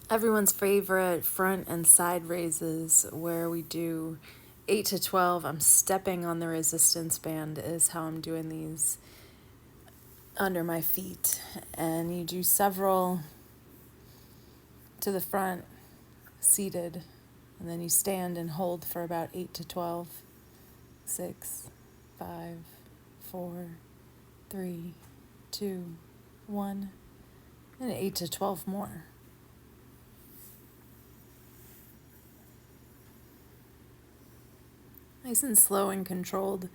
everyone's favorite front and side raises where we do 8 to 12. I'm stepping on the resistance band is how I'm doing these under my feet. And you do several to the front, seated, and then you stand and hold for about 8 to 12. 6, 5, 4, 3, 2, 1, and 8 to 12 more. Nice and slow and controlled.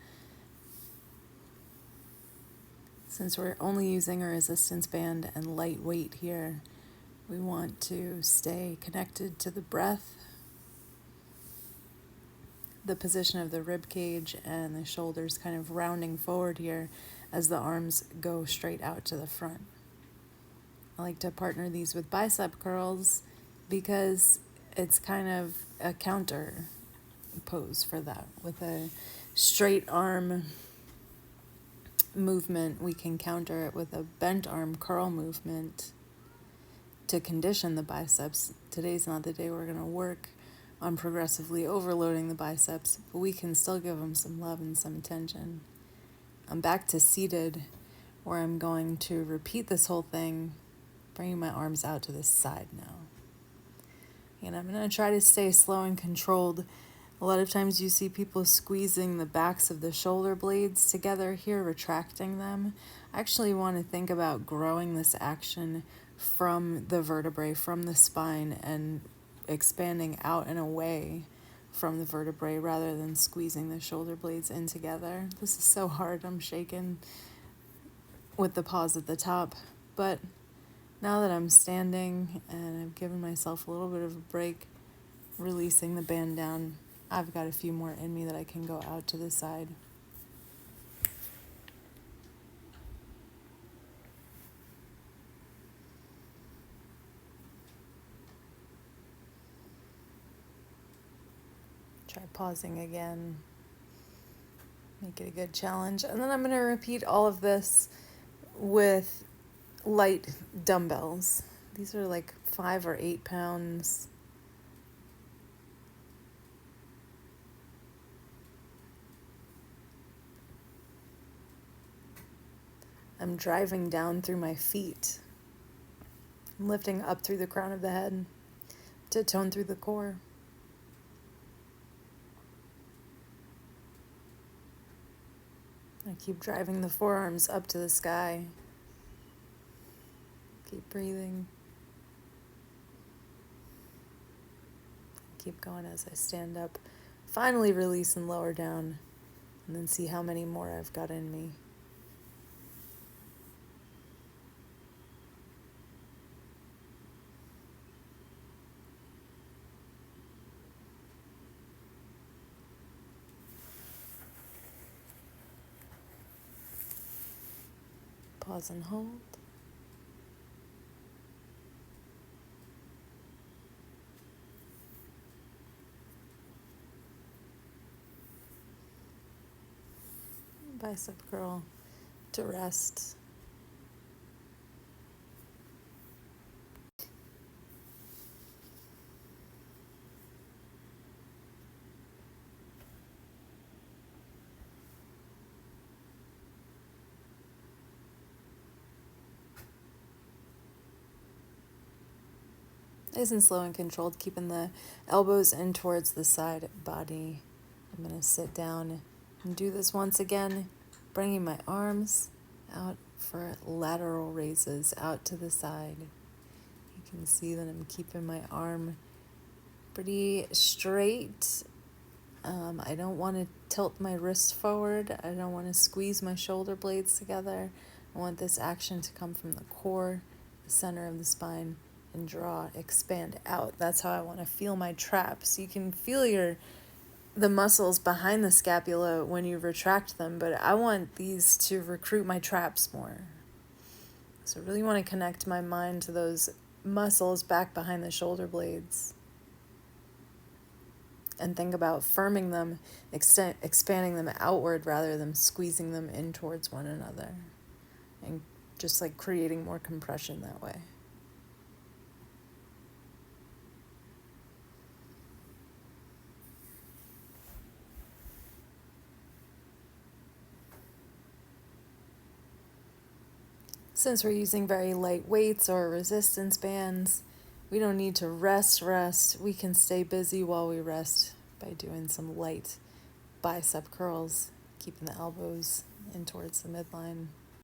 Since we're only using a resistance band and light weight here, we want to stay connected to the breath, the position of the rib cage, and the shoulders kind of rounding forward here as the arms go straight out to the front. I like to partner these with bicep curls because it's kind of a counter pose for that. With a straight arm movement, we can counter it with a bent arm curl movement to condition the biceps. Today's not the day we're going to work on progressively overloading the biceps, but we can still give them some love and some attention. I'm back to seated, where I'm going to repeat this whole thing, bringing my arms out to the side now. And I'm going to try to stay slow and controlled. A lot of times you see people squeezing the backs of the shoulder blades together here, retracting them. I actually want to think about growing this action from the vertebrae, from the spine, and expanding out and away from the vertebrae rather than squeezing the shoulder blades in together. This is so hard. I'm shaking with the pause at the top. But now that I'm standing and I've given myself a little bit of a break, releasing the band down, I've got a few more in me that I can go out to the side. Try pausing again. Make it a good challenge. And then I'm going to repeat all of this with light dumbbells. These are like 5 or 8 pounds. I'm driving down through my feet. I'm lifting up through the crown of the head to tone through the core. I keep driving the forearms up to the sky. Keep breathing. Keep going as I stand up. Finally release and lower down, and then see how many more I've got in me. Pause and hold. Bicep curl to rest. Nice and slow and controlled, keeping the elbows in towards the side body. I'm going to sit down and do this once again, bringing my arms out for lateral raises out to the side. You can see that I'm keeping my arm pretty straight. I don't want to tilt my wrist forward. I don't want to squeeze my shoulder blades together. I want this action to come from the core, the center of the spine, and draw, expand out. That's how I want to feel my traps. You can feel the muscles behind the scapula when you retract them, but I want these to recruit my traps more. So I really want to connect my mind to those muscles back behind the shoulder blades. And think about firming them, expanding them outward rather than squeezing them in towards one another. And just like creating more compression that way. Since we're using very light weights or resistance bands, we don't need to rest. We can stay busy while we rest by doing some light bicep curls, keeping the elbows in towards the midline.